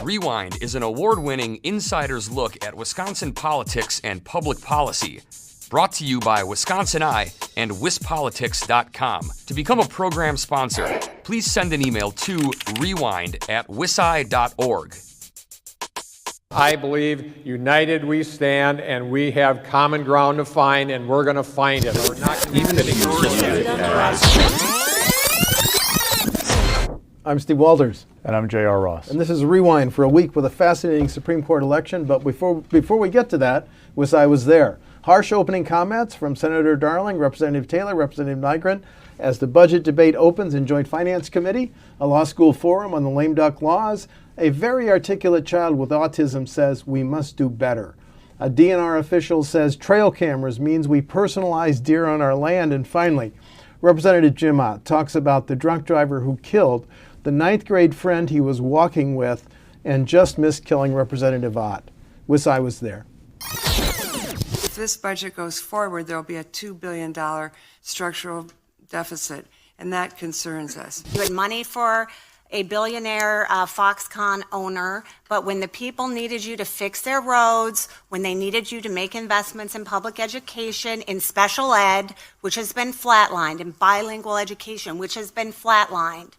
Rewind is an award-winning insider's look at Wisconsin politics and public policy. Brought to you by WisconsinEye and WisPolitics.com. To become a program sponsor, please send an email to rewind@wisi.org. I believe united we stand, and we have common ground to find, and we're going to find it. We're not even I'm Steve Walters. And I'm J.R. Ross. And this is Rewind for a week with a fascinating Supreme Court election. But before we get to that, I was there. Harsh opening comments from Senator Darling, Representative Taylor, Representative Nygren, as the budget debate opens in Joint Finance Committee, a law school forum on the lame duck laws. A very articulate child with autism says we must do better. A DNR official says trail cameras means we personalize deer on our land. And finally, Representative Jim Ott talks about the drunk driver who killed the 9th grade friend he was walking with and just missed killing Representative Ott. I was there. If this budget goes forward, there will be a $2 billion structural deficit, and that concerns us. You had money for a billionaire Foxconn owner, but when the people needed you to fix their roads, when they needed you to make investments in public education, in special ed, which has been flatlined, in bilingual education, which has been flatlined,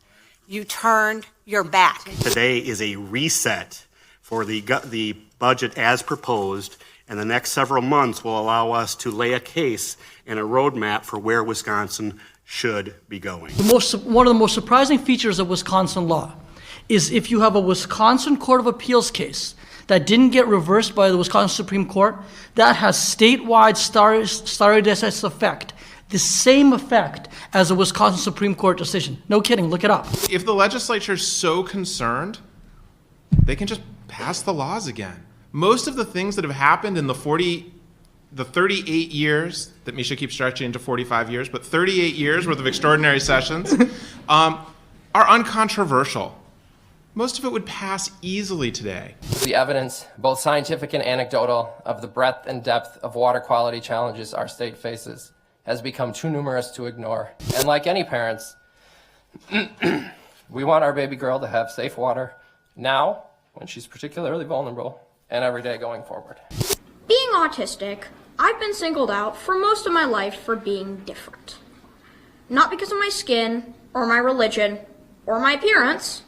you turned your back. Today is a reset for the budget as proposed, and the next several months will allow us to lay a case and a roadmap for where Wisconsin should be going. One of the most surprising features of Wisconsin law is if you have a Wisconsin Court of Appeals case that didn't get reversed by the Wisconsin Supreme Court, that has statewide stare decisis effect, the same effect as a Wisconsin Supreme Court decision. No kidding, look it up. If the legislature's so concerned, they can just pass the laws again. Most of the things that have happened in the 38 years, that Misha keeps stretching into 45 years, but 38 years worth of extraordinary sessions, are uncontroversial. Most of it would pass easily today. The evidence, both scientific and anecdotal, of the breadth and depth of water quality challenges our state faces has become too numerous to ignore. And like any parents, we want our baby girl to have safe water now, when she's particularly vulnerable, and every day going forward. Being autistic, I've been singled out for most of my life for being different. Not because of my skin, or my religion, or my appearance,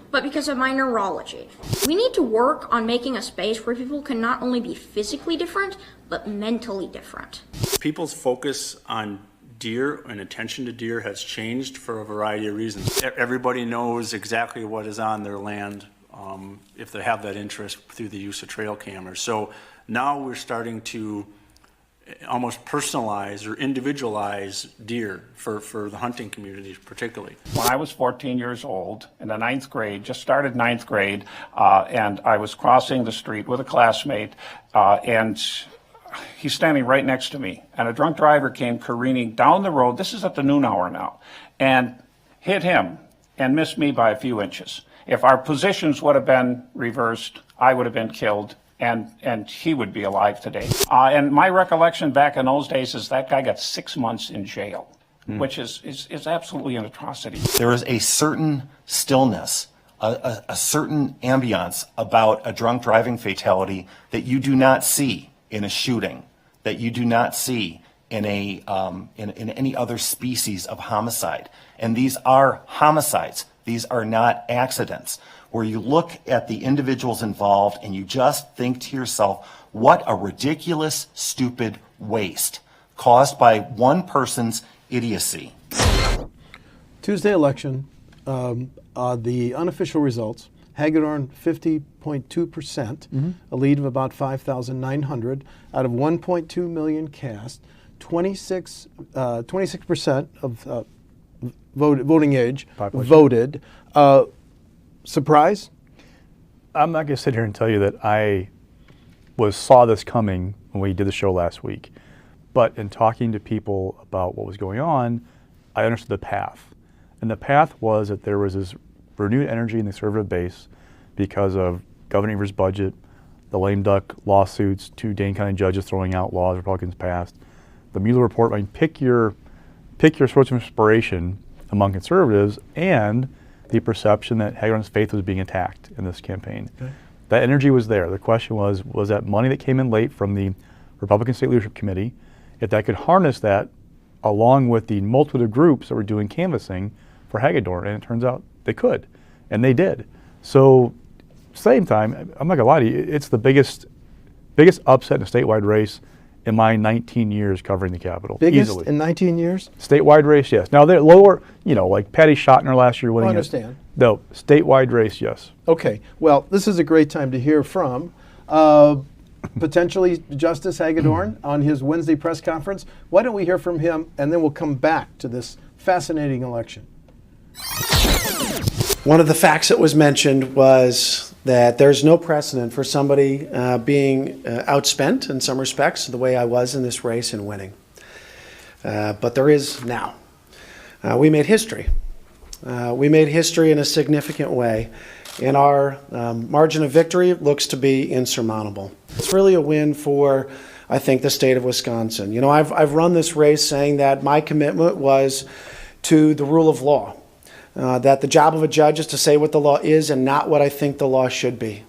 but because of my neurology. We need to work on making a space where people can not only be physically different, but mentally different. People's focus on deer and attention to deer has changed for a variety of reasons. Everybody knows exactly what is on their land if they have that interest through the use of trail cameras. So now we're starting to almost personalize or individualize deer for the hunting community particularly. When I was 14 years old in the 9th grade, just started 9th grade, and I was crossing the street with a classmate, and he's standing right next to me, and a drunk driver came careening down the road, this is at the noon hour now, and hit him and missed me by a few inches. If our positions would have been reversed, I would have been killed, and he would be alive today. And my recollection back in those days is that guy got 6 months in jail, which is absolutely an atrocity. There is a certain stillness, a certain ambiance about a drunk driving fatality that you do not see in a shooting, that you do not see in in any other species of homicide. And these are homicides. These are not accidents, where you look at the individuals involved and you just think to yourself, what a ridiculous, stupid waste caused by one person's idiocy. Tuesday election, the unofficial results, Hagedorn 50.2%, a lead of about 5,900 out of 1.2 million cast, 26% of voting age voted. Surprise? I'm not going to sit here and tell you that I saw this coming when we did the show last week. But in talking to people about what was going on, I understood the path. And the path was that there was this renewed energy in the conservative base because of Governor Evers' budget, the lame duck lawsuits, 2 Dane County judges throwing out laws Republicans passed, the Mueller report. I mean, pick your source of inspiration among conservatives, and the perception that Hagedorn's faith was being attacked in this campaign. Okay. That energy was there. The question was that money that came in late from the Republican State Leadership Committee, if that could harness that along with the multitude of groups that were doing canvassing for Hagedorn, and it turns out they could, and they did. So, same time, I'm not gonna lie to you, it's the biggest upset in a statewide race in my 19 years covering the Capitol. Biggest easily. in 19 years? Statewide race, yes. Now they're lower, like Patty Schottner last year winning I understand. it. No, statewide race, yes. Okay, well, this is a great time to hear from potentially Justice Hagedorn on his Wednesday press conference. Why don't we hear from him, and then we'll come back to this fascinating election. One of the facts that was mentioned was that there's no precedent for somebody being outspent in some respects the way I was in this race and winning. But there is now. We made history. We made history in a significant way, and our margin of victory looks to be insurmountable. It's really a win for, I think, the state of Wisconsin. I've run this race saying that my commitment was to the rule of law. That the job of a judge is to say what the law is and not what I think the law should be.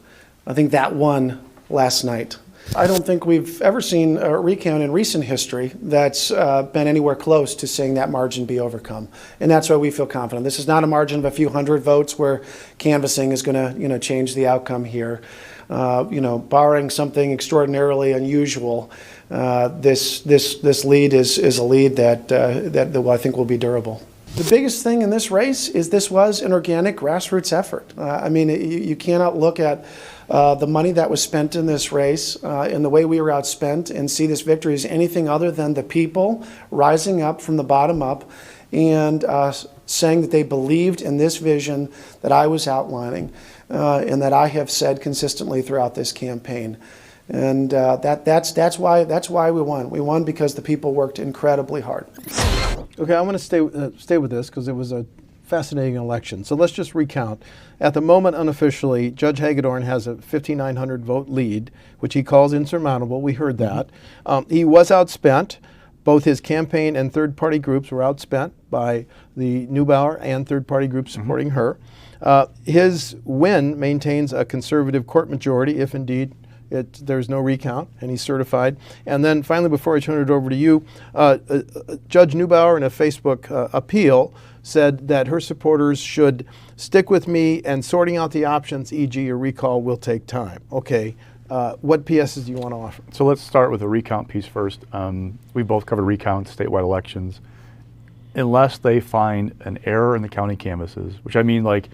I think that won last night. I don't think we've ever seen a recount in recent history that's been anywhere close to seeing that margin be overcome. And that's why we feel confident. This is not a margin of a few hundred votes where canvassing is going to change the outcome here. Barring something extraordinarily unusual, this lead is a lead that I think will be durable. The biggest thing in this race is this was an organic grassroots effort. You cannot look at the money that was spent in this race and the way we were outspent and see this victory as anything other than the people rising up from the bottom up and saying that they believed in this vision that I was outlining and that I have said consistently throughout this campaign. And that's why we won. We won because the people worked incredibly hard. Okay, I want to stay with this because it was a fascinating election. So let's just recount. At the moment, unofficially, Judge Hagedorn has a 5,900 vote lead, which he calls insurmountable. We heard that. He was outspent. Both his campaign and third-party groups were outspent by the Neubauer and third-party groups supporting her. His win maintains a conservative court majority, if indeed there's no recount, and he's certified. And then finally, before I turn it over to you, Judge Neubauer in a Facebook appeal said that her supporters should stick with me and sorting out the options, e.g. a recall, will take time. Okay, what PSs do you want to offer? So let's start with the recount piece first. We both covered recounts, statewide elections. Unless they find an error in the county canvases, which I mean like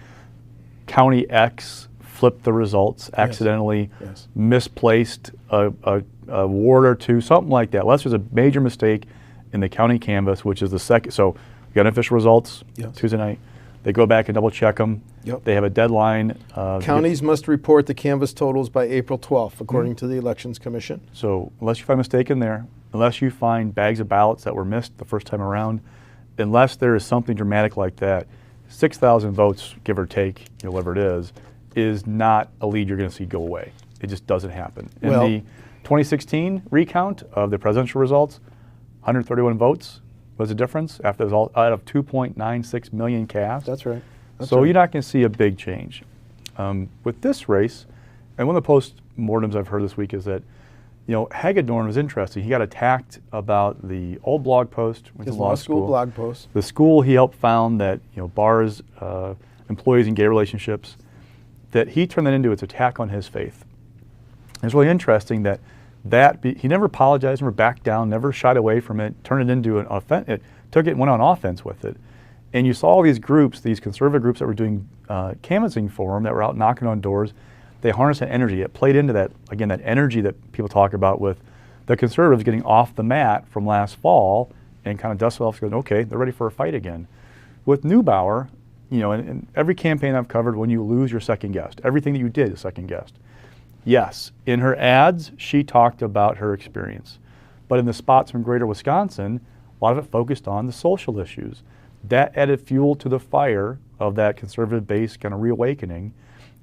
County X flipped the results accidentally, misplaced a ward or two, something like that. Unless there's a major mistake in the county canvass, which is the second. So we got official results Tuesday night. They go back and double check them. They have a deadline. Counties must report the canvass totals by April 12th, according to the Elections Commission. So unless you find a mistake in there, unless you find bags of ballots that were missed the first time around, unless there is something dramatic like that, 6,000 votes, give or take, whatever it is not a lead you're going to see go away. It just doesn't happen. In the 2016 recount of the presidential results, 131 votes was the difference after it was all out of 2.96 million cast. That's right. So you're not going to see a big change. With this race, and one of the post-mortems I've heard this week is that, Hagedorn was interesting. He got attacked about the old blog post, went to law school blog post. The school he helped found that, bars employees in gay relationships, that he turned that into its attack on his faith. It's really interesting that he never apologized, never backed down, never shied away from it, turned it into an offense. It took it and went on offense with it. And you saw all these groups, these conservative groups that were doing canvassing for him, that were out knocking on doors. They harnessed that energy. It played into that, again, that energy that people talk about with the conservatives getting off the mat from last fall and kind of dust off, going, okay, they're ready for a fight again. With Neubauer, in every campaign I've covered, when you lose, your second guessed. Everything that you did is second guessed. Yes, in her ads, she talked about her experience. But in the spots from Greater Wisconsin, a lot of it focused on the social issues. That added fuel to the fire of that conservative base kind of reawakening,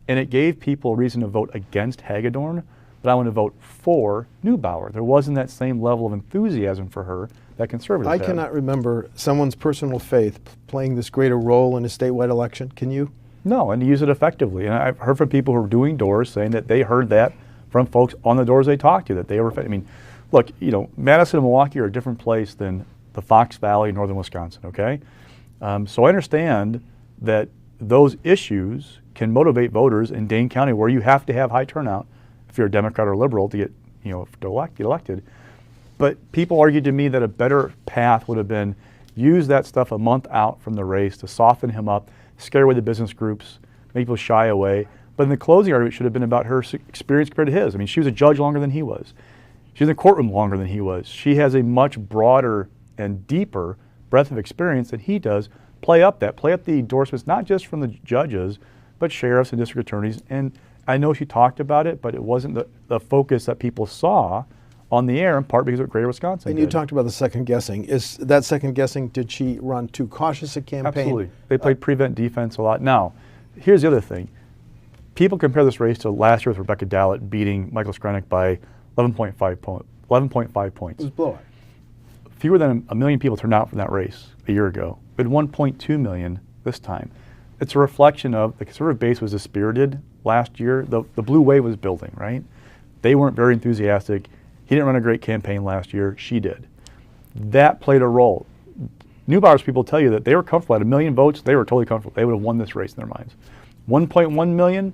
and it gave people a reason to vote against Hagedorn, but I want to vote for Neubauer. There wasn't that same level of enthusiasm for her that conservatives I have. cannot remember someone's personal faith playing this greater role in a statewide election. Can you? No, and use it effectively. And I've heard from people who are doing doors saying that they heard that from folks on the doors they talked to, that they were, I mean, look, you know, Madison and Milwaukee are a different place than the Fox Valley, northern Wisconsin, okay? So I understand that those issues can motivate voters in Dane County, where you have to have high turnout if you're a Democrat or liberal to get, you know, to get elected. But people argued to me that a better path would have been use that stuff a month out from the race to soften him up, scare away the business groups, make people shy away. But in the closing argument, it should have been about her experience compared to his. I mean, she was a judge longer than he was. She was in the courtroom longer than he was. She has a much broader and deeper breadth of experience than he does. Play up the endorsements, not just from the judges, but sheriffs and district attorneys. And I know she talked about it, but it wasn't the focus that people saw on the air, in part because of Greater Wisconsin. And you talked about the second guessing. Is that second guessing, did she run too cautious a campaign? Absolutely. They played prevent defense a lot. Now, here's the other thing. People compare this race to last year with Rebecca Dallett beating Michael Skronick by 11.5 points. It was a blowout. Fewer than a million people turned out from that race a year ago. We had 1.2 million this time. It's a reflection of the conservative base was dispirited last year. The blue wave was building, right? They weren't very enthusiastic. He didn't run a great campaign last year. She did. That played a role. Neubauer's people tell you that they were comfortable. At 1 million votes, they were totally comfortable. They would have won this race in their minds. 1.1 million,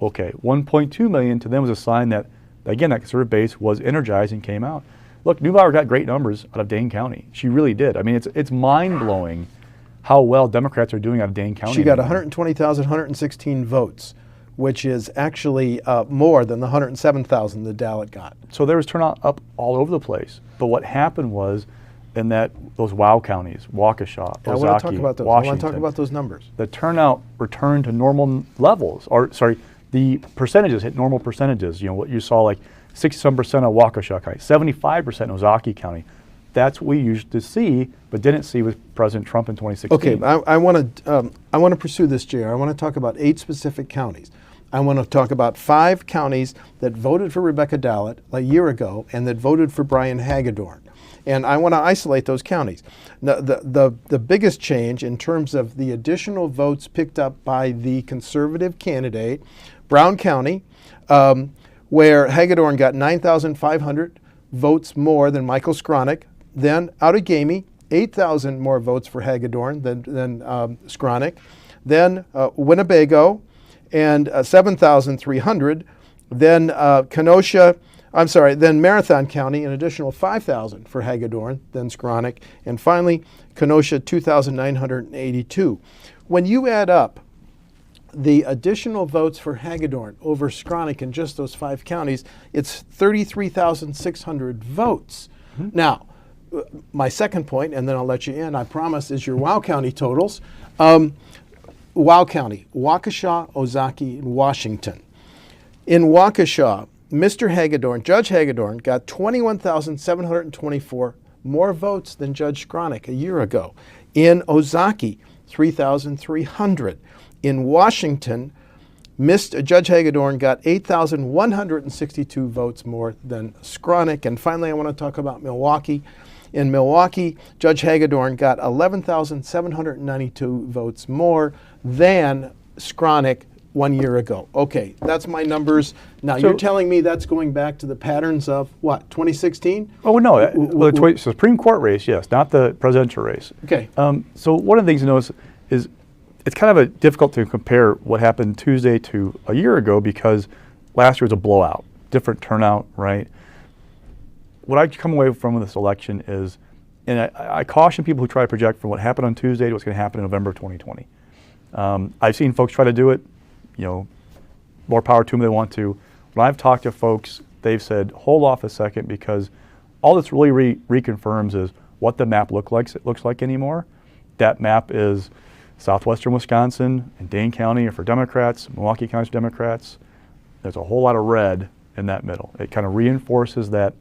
okay. 1.2 million to them was a sign that, again, that conservative base was energized and came out. Look, Neubauer got great numbers out of Dane County. She really did. I mean, it's mind-blowing how well Democrats are doing out of Dane County. She got 120,116 votes, which is actually more than the 107,000 the Dallett got. So there was turnout up all over the place. But what happened was, in that those WOW counties, Waukesha, I Ozaki, want to talk about those. Washington, I want to talk about those numbers. the turnout returned to normal levels, or sorry, the percentages hit normal percentages. You know, what you saw, like 60-some% of Waukesha County, 75% in Ozaki County. That's what we used to see, but didn't see with President Trump in 2016. Okay, I want to pursue this, JR. I want to talk about 8 specific counties. I want to talk about 5 counties that voted for Rebecca Dallett a year ago and that voted for Brian Hagedorn. And I want to isolate those counties. The biggest change in terms of the additional votes picked up by the conservative candidate, Brown County, where Hagedorn got 9,500 votes more than Michael Skronick. Then Outagamie, 8,000 more votes for Hagedorn than Skronick. Then Winnebago, and 7,300. Then then Marathon County, an additional 5,000 for Hagedorn, then Skronick. And finally, Kenosha, 2,982. When you add up the additional votes for Hagedorn over Skronick in just those 5 counties, it's 33,600 votes. Mm-hmm. Now, my second point, and then I'll let you in, I promise, is your WOW County totals. WOW County, Waukesha, Ozaki, and Washington. In Waukesha, Mr. Hagedorn, Judge Hagedorn, got 21,724 more votes than Judge Skronick a year ago. In Ozaki, 3,300. In Washington, Judge Hagedorn got 8,162 votes more than Skronick. And finally, I want to talk about Milwaukee. In Milwaukee, Judge Hagedorn got 11,792 votes more than Skronick 1 year ago. Okay, that's my numbers. Now, you're telling me that's going back to the patterns of, what, 2016? Oh, no. Well, the Supreme Court race, yes, not the presidential race. Okay. So one of the things to notice is it's kind of difficult to compare what happened Tuesday to a year ago because last year was a blowout, different turnout, right? What I come away from this election is, and I caution people who try to project from what happened on Tuesday to what's going to happen in November of 2020. I've seen folks try to do it, you know, more power to them if they want to. When I've talked to folks, they've said, hold off a second because all this really reconfirms is what the map looks like anymore. That map is southwestern Wisconsin and Dane County are for Democrats, Milwaukee County is for Democrats. There's a whole lot of red in that middle. It kind of reinforces that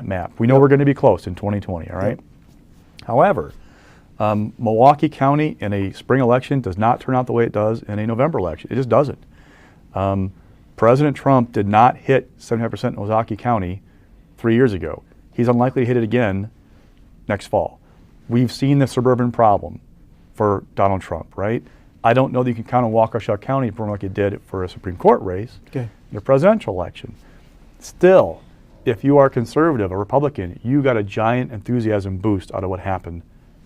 map. We know we're going to be close in 2020, all right? Yep. However, Milwaukee County in a spring election does not turn out the way it does in a November election. It just doesn't. President Trump did not hit 75% in Ozaki County 3 years ago. He's unlikely to hit it again next fall. We've seen the suburban problem for Donald Trump, right? I don't know that you can count on Waukesha County from like you did for a Supreme Court race in a presidential election. Still, if you are conservative, a Republican, you got a giant enthusiasm boost out of what happened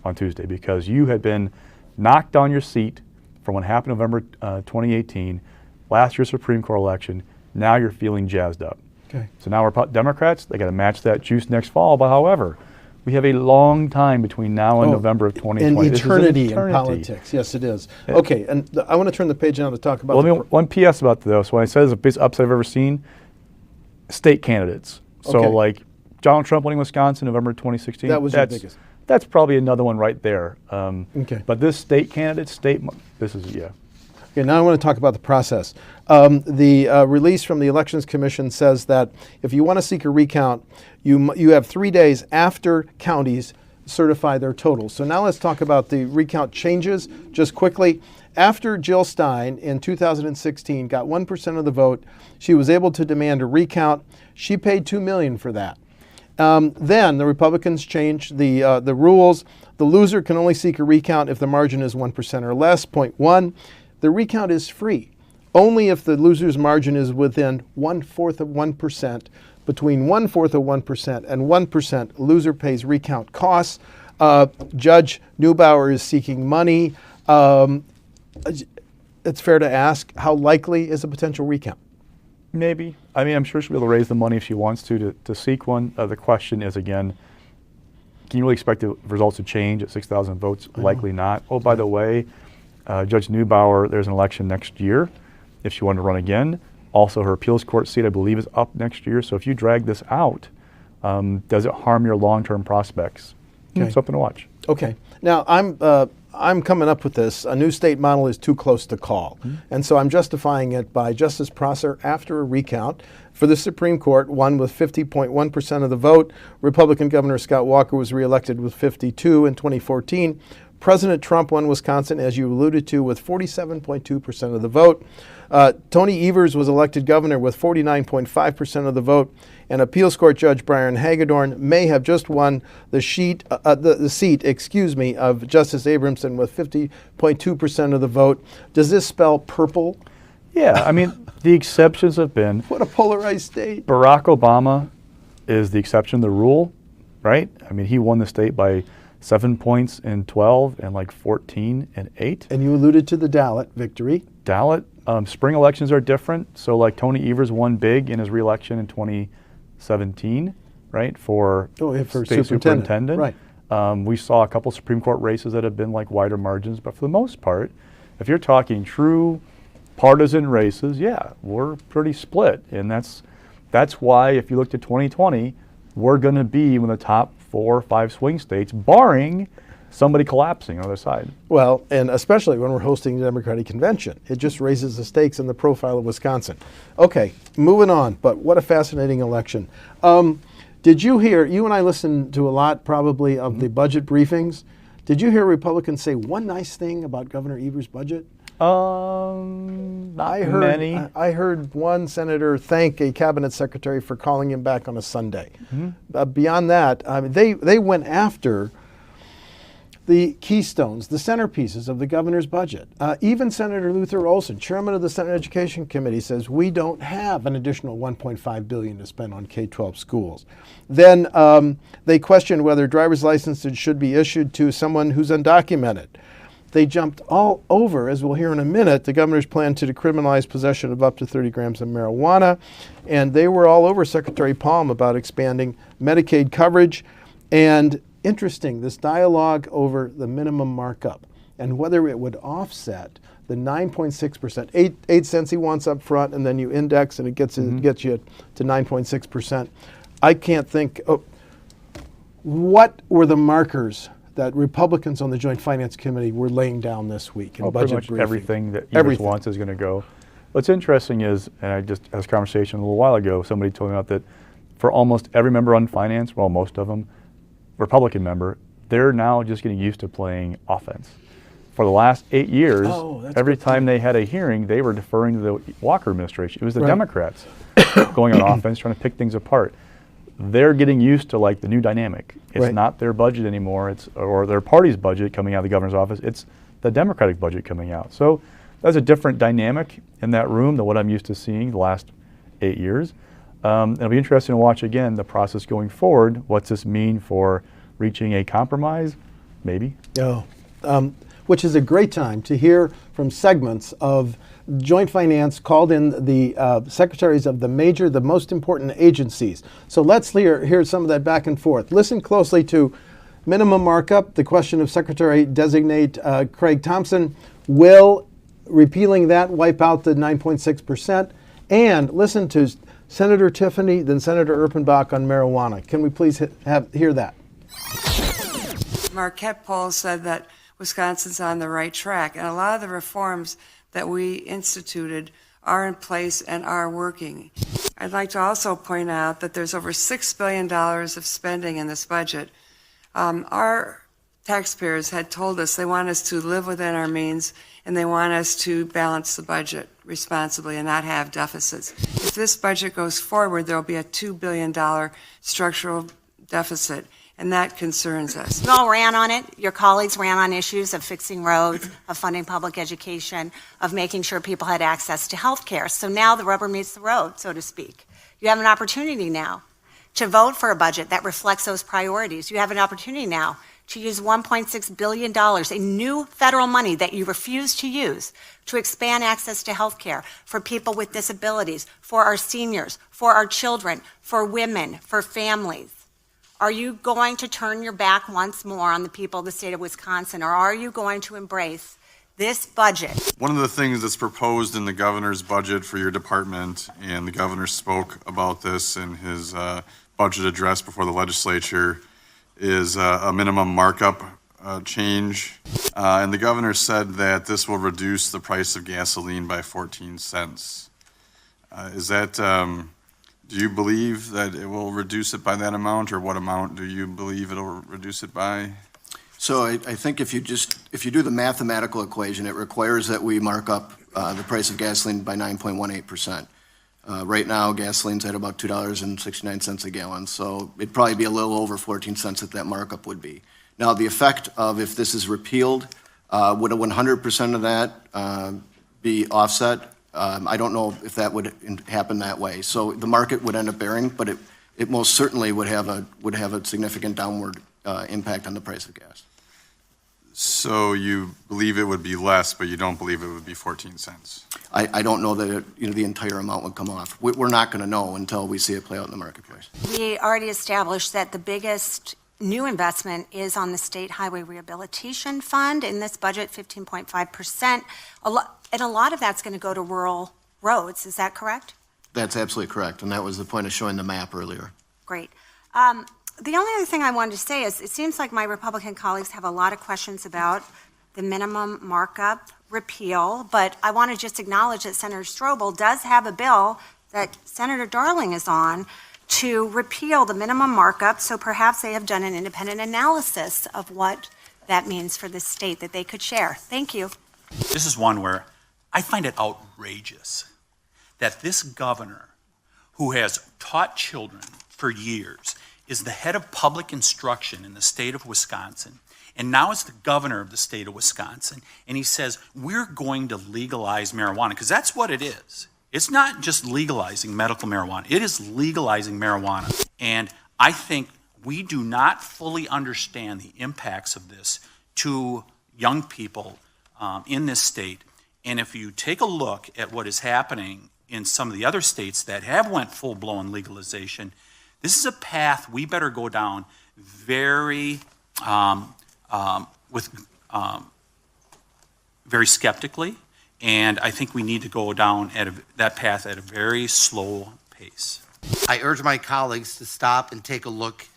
on Tuesday because you had been knocked on your seat from what happened November 2018, last year's Supreme Court election. Now you're feeling jazzed up. Okay. So now Democrats, they got to match that juice next fall. But however, we have a long time between now and November of 2020. An eternity in politics. Yes, it is. Yeah. Okay, and I want to turn the page now to talk about. Well, one PS about this. When I said it's the biggest upset I've ever seen, state candidates. So like Donald Trump winning Wisconsin, November 2016. That was your biggest. That's probably another one right there. Okay. But this state candidate, this is, Okay, now I want to talk about the process. The release from the Elections Commission says that if you want to seek a recount, you have 3 days after counties certify their totals. So now let's talk about the recount changes just quickly. After Jill Stein in 2016 got 1% of the vote, she was able to demand a recount. She paid $2 million for that. Then the Republicans changed the rules. The loser can only seek a recount if the margin is 1% or less. Point 1, the recount is free. Only if the loser's margin is within 1/4 of 1%. Between 1/4 of 1% and 1%, loser pays recount costs. Judge Neubauer is seeking money. It's fair to ask, how likely is a potential recount? Maybe. I mean, I'm sure she'll be able to raise the money if she wants to seek one. The question is, again, can you really expect the results to change at 6,000 votes? Likely not. Oh, by the way, Judge Neubauer, there's an election next year if she wanted to run again. Also, her appeals court seat, I believe, is up next year. So if you drag this out, does it harm your long-term prospects? Okay. Something to watch. Okay. Now, I'm coming up with this. A new state model is too close to call. And so I'm justifying it by Justice Prosser after a recount for the Supreme Court, won with 50.1% of the vote. Republican Governor Scott Walker was reelected with 52 in 2014. President Trump won Wisconsin, as you alluded to, with 47.2% of the vote. Tony Evers was elected governor with 49.5% of the vote, and appeals court judge Brian Hagedorn may have just won the seat of Justice Abramson with 50.2% of the vote. Does this spell purple? Yeah, I mean, the exceptions have been... What a polarized state. Barack Obama is the exception to the rule, right? I mean, he won the state by 7 points in 12 and like 14 and 8. And you alluded to the Dallet victory. Dallet. Spring elections are different. So like Tony Evers won big in his reelection in 2017, right, for state superintendent. Right. We saw a couple Supreme Court races that have been like wider margins, but for the most part, if you're talking true partisan races, yeah, we're pretty split. And that's why if you looked at 2020, we're going to be one of the top 4 or 5 swing states, barring somebody collapsing on the other side. Well, and especially when we're hosting the Democratic Convention. It just raises the stakes in the profile of Wisconsin. Okay, moving on, but what a fascinating election. Did you hear, you and I listened to a lot probably of the budget briefings. Did you hear Republicans say one nice thing about Governor Evers' budget? Not many. I heard one senator thank a cabinet secretary for calling him back on a Sunday. Beyond that, I mean, they went after the keystones, the centerpieces of the governor's budget. Even Senator Luther Olson, chairman of the Senate Education Committee, says we don't have an additional $1.5 billion to spend on K-12 schools. Then they questioned whether driver's licenses should be issued to someone who's undocumented. They jumped all over, as we'll hear in a minute, the governor's plan to decriminalize possession of up to 30 grams of marijuana. And they were all over Secretary Palm about expanding Medicaid coverage. And interesting, this dialogue over the minimum markup and whether it would offset the 9.6%, 8 cents he wants up front, and then you index and it gets you to 9.6%. I can't think, what were the markers that Republicans on the Joint Finance Committee were laying down this week in budget pretty much briefing? everything that Evers wants is going to go. What's interesting is, and I just had this conversation a little while ago, somebody told me about that for almost every member on finance, well, most of them, Republican member, they're now just getting used to playing offense. For the last 8 years, every time they had a hearing, they were deferring to the Walker administration. It was the Democrats going on offense, trying to pick things apart. they're getting used to like the new dynamic. It's Right. not their budget anymore, or their party's budget coming out of the governor's office. It's the Democratic budget coming out. So that's a different dynamic in that room than what I'm used to seeing the last 8 years. It'll be interesting to watch again the process going forward. What's this mean for reaching a compromise? Maybe. Oh, which is a great time to hear from segments of Joint Finance called in the secretaries of the most important agencies. So let's hear some of that back and forth. Listen closely to minimum markup, the question of Secretary-designate Craig Thompson. Will repealing that wipe out the 9.6%? And listen to Senator Tiffany, then Senator Erpenbach on marijuana. Can we please hear that? Marquette poll said that Wisconsin's on the right track, and a lot of the reforms that we instituted are in place and are working. I'd like to also point out that there's over $6 billion of spending in this budget. Our taxpayers had told us they want us to live within our means and they want us to balance the budget responsibly and not have deficits. If this budget goes forward, there'll be a $2 billion structural deficit, and that concerns us. You all ran on it. Your colleagues ran on issues of fixing roads, of funding public education, of making sure people had access to health care. So now the rubber meets the road, so to speak. You have an opportunity now to vote for a budget that reflects those priorities. You have an opportunity now to use $1.6 billion in new federal money that you refuse to use to expand access to health care for people with disabilities, for our seniors, for our children, for women, for families. Are you going to turn your back once more on the people of the state of Wisconsin, or are you going to embrace this budget? One of the things that's proposed in the governor's budget for your department, and the governor spoke about this in his budget address before the legislature, is a minimum markup change. And the governor said that this will reduce the price of gasoline by 14 cents. Is that, do you believe that it will reduce it by that amount, or what amount do you believe it'll reduce it by? So I think if you do the mathematical equation, it requires that we mark up the price of gasoline by 9.18%. Right now, gasoline's at about $2.69 a gallon, so it'd probably be a little over 14 cents that markup would be. Now, the effect of if this is repealed, would 100% of that be offset? I don't know if that would happen that way. So the market would end up bearing, but it most certainly would have a significant downward impact on the price of gas. So you believe it would be less, but you don't believe it would be 14 cents? I don't know that the entire amount would come off. We're not going to know until we see it play out in the marketplace. We already established that the biggest new investment is on the State Highway Rehabilitation Fund. In this budget, 15.5%. And a lot of that's going to go to rural roads. Is that correct? That's absolutely correct, and that was the point of showing the map earlier. Great. The only other thing I wanted to say is it seems like my Republican colleagues have a lot of questions about the minimum markup repeal, but I want to just acknowledge that Senator Strobel does have a bill that Senator Darling is on to repeal the minimum markup, so perhaps they have done an independent analysis of what that means for the state that they could share. Thank you. This is one where I find it outrageous that this governor, who has taught children for years, is the head of public instruction in the state of Wisconsin, and now is the governor of the state of Wisconsin, and he says, we're going to legalize marijuana, because that's what it is. It's not just legalizing medical marijuana, it is legalizing marijuana. And I think we do not fully understand the impacts of this to young people in this state. And if you take a look at what is happening in some of the other states that have went full-blown legalization, this is a path we better go down very skeptically, and I think we need to go down that path at a very slow pace. I urge my colleagues to stop and take a look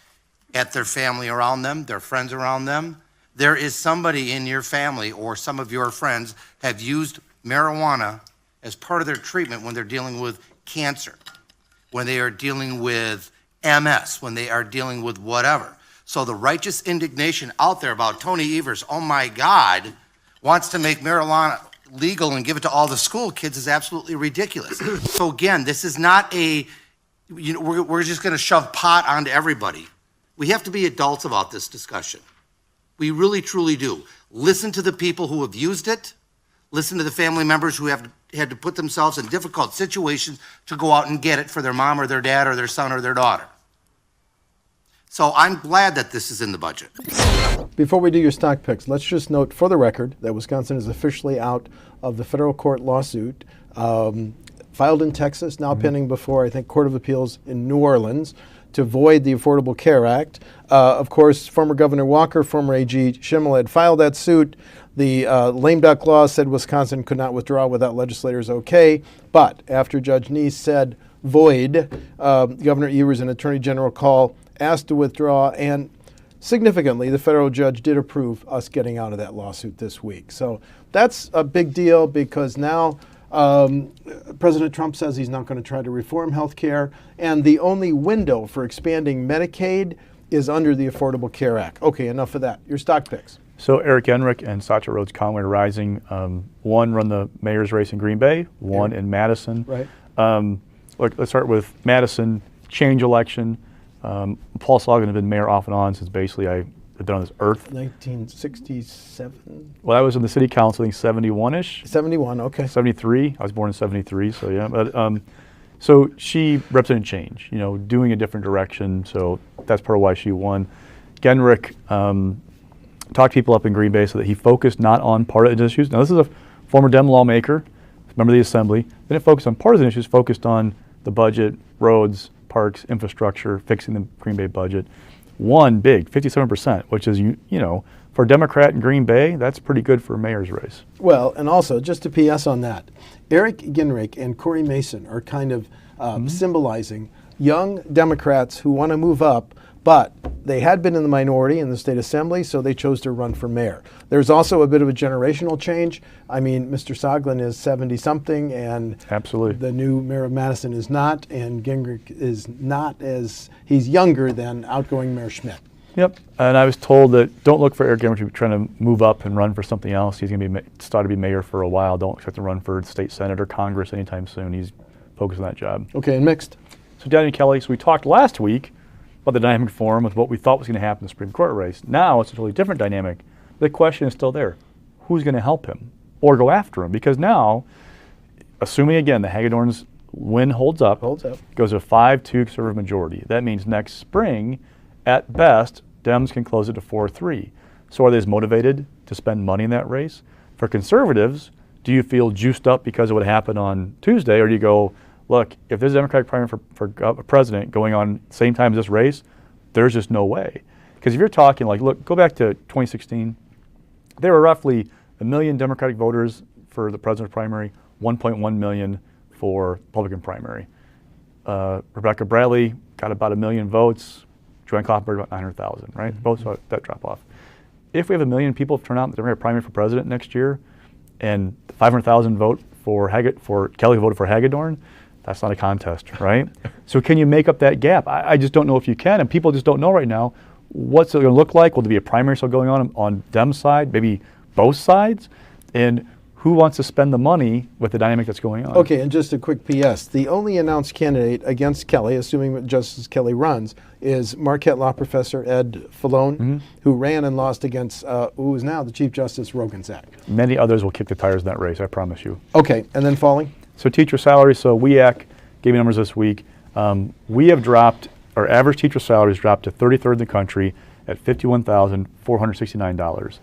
at their family around them, their friends around them. There is somebody in your family or some of your friends have used marijuana as part of their treatment when they're dealing with cancer, when they are dealing with MS, when they are dealing with whatever. So the righteous indignation out there about Tony Evers, oh my God, wants to make marijuana legal and give it to all the school kids is absolutely ridiculous. So again, this is not a we're just going to shove pot onto everybody. We have to be adults about this discussion. We really, truly do. Listen to the people who have used it. Listen to the family members who have had to put themselves in difficult situations to go out and get it for their mom or their dad or their son or their daughter. So I'm glad that this is in the budget. Before we do your stock picks, let's just note for the record that Wisconsin is officially out of the federal court lawsuit filed in Texas, now pending before, I think, Court of Appeals in New Orleans to void the Affordable Care Act. Of course, former Governor Walker, former AG Schimmel had filed that suit. The lame duck law said Wisconsin could not withdraw without legislators okay, but after Judge Neese said void, Governor Evers and Attorney General Call asked to withdraw, and significantly, the federal judge did approve us getting out of that lawsuit this week. So that's a big deal because now President Trump says he's not going to try to reform health care, and the only window for expanding Medicaid is under the Affordable Care Act. Okay, enough of that. Your stock picks. So Eric Genrich and Satya Rhodes-Conway are rising. One run the mayor's race in Green Bay, one in Madison. Right. Let's start with Madison, change election. Paul Sagan had been mayor off and on since basically I had been on this earth. 1967? Well, I was in the city council, I think 71-ish. 71, okay. 73. I was born in 73, so yeah. But so she represented change, doing a different direction. So that's part of why she won. Genrich talked people up in Green Bay so that he focused not on partisan issues. Now, this is a former Dem lawmaker, member of the Assembly. They didn't focus on partisan issues, focused on the budget, roads, parks, infrastructure, fixing the Green Bay budget. One big, 57%, which is, for a Democrat in Green Bay, that's pretty good for a mayor's race. Well, and also, just to PS on that, Eric Genrich and Corey Mason are kind of symbolizing young Democrats who want to move up, but they had been in the minority in the state assembly, so they chose to run for mayor. There's also a bit of a generational change. I mean, Mr. Soglin is 70-something, and absolutely the new mayor of Madison is not, and Genrich is not he's younger than outgoing Mayor Schmidt. Yep, and I was told that don't look for Eric Genrich trying to move up and run for something else. He's going to start to be mayor for a while. Don't expect to run for state senate or Congress anytime soon. He's focused on that job. Okay, and mixed. So Daniel Kelly, so we talked last week about the dynamic forum with what we thought was going to happen in the Supreme Court race. Now it's a totally different dynamic. The question is still there. Who's going to help him or go after him? Because now, assuming again the Hagedorn's win holds up, goes to a 5-2 conservative majority. That means next spring, at best, Dems can close it to 4-3. So are they as motivated to spend money in that race? For conservatives, do you feel juiced up because of what happened on Tuesday, or do you go, look, if there's a Democratic primary for president going on same time as this race, there's just no way. Because if you're talking look, go back to 2016, there were roughly 1 million Democratic voters for the president's primary, 1.1 million for Republican primary. Rebecca Bradley got about 1 million votes, Joanne Kloppenberg about 900,000, right? Both saw that drop off. If we have 1 million people turn out in the Democratic primary for president next year, and 500,000 vote for Kelly who voted for Hagedorn, that's not a contest, right? So can you make up that gap? I just don't know if you can, and people just don't know right now what's it going to look like. Will there be a primary still going on Dem's side, maybe both sides? And who wants to spend the money with the dynamic that's going on? Okay, and just a quick PS. The only announced candidate against Kelly, assuming Justice Kelly runs, is Marquette Law Professor Ed Falone, who ran and lost against who is now the Chief Justice Rogansack. Many others will kick the tires in that race, I promise you. Okay, and then falling? So teacher salaries, so WIAC gave me numbers this week. We have dropped, our average teacher salaries dropped to 33rd in the country at $51,469.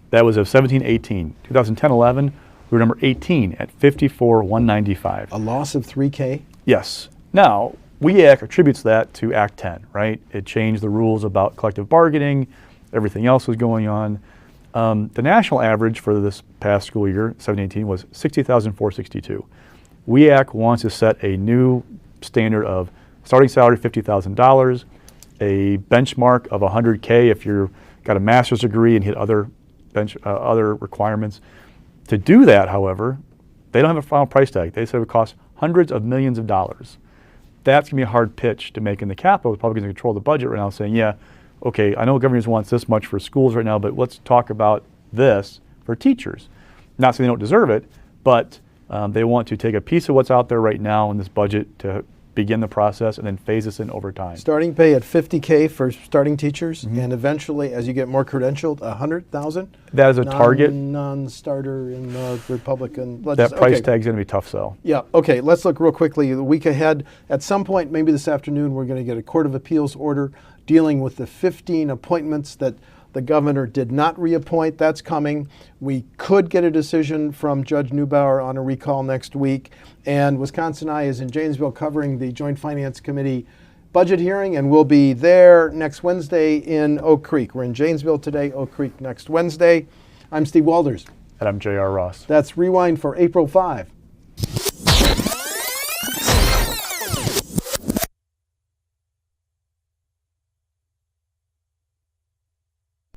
That was of 17-18. 2010-11, we were number 18 at $54,195. A loss of $3K? Yes. Now, WIAC attributes that to Act 10, right? It changed the rules about collective bargaining, everything else was going on. The national average for this past school year, 17-18, was $60,462. WIAC wants to set a new standard of starting salary $50,000, a benchmark of $100K if you've got a master's degree and hit other requirements. To do that, however, they don't have a final price tag. They said it would cost hundreds of millions of dollars. That's going to be a hard pitch to make in the Capitol. The Republicans control the budget right now, saying, yeah, okay, I know governors wants this much for schools right now, but let's talk about this for teachers. Not saying they don't deserve it, but they want to take a piece of what's out there right now in this budget to begin the process and then phase this in over time. Starting pay at $50K for starting teachers, and eventually, as you get more credentialed, $100,000. That is a target. Non-starter in the Republican. That price tag is going to be a tough sell. Yeah. Okay. Let's look real quickly. The week ahead, at some point, maybe this afternoon, we're going to get a Court of Appeals order dealing with the 15 appointments that the governor did not reappoint. That's coming. We could get a decision from Judge Neubauer on a recall next week. And WisconsinEye is in Janesville covering the Joint Finance Committee budget hearing, and we'll be there next Wednesday in Oak Creek. We're in Janesville today, Oak Creek next Wednesday. I'm Steve Walders. And I'm J.R. Ross. That's Rewind for April 5.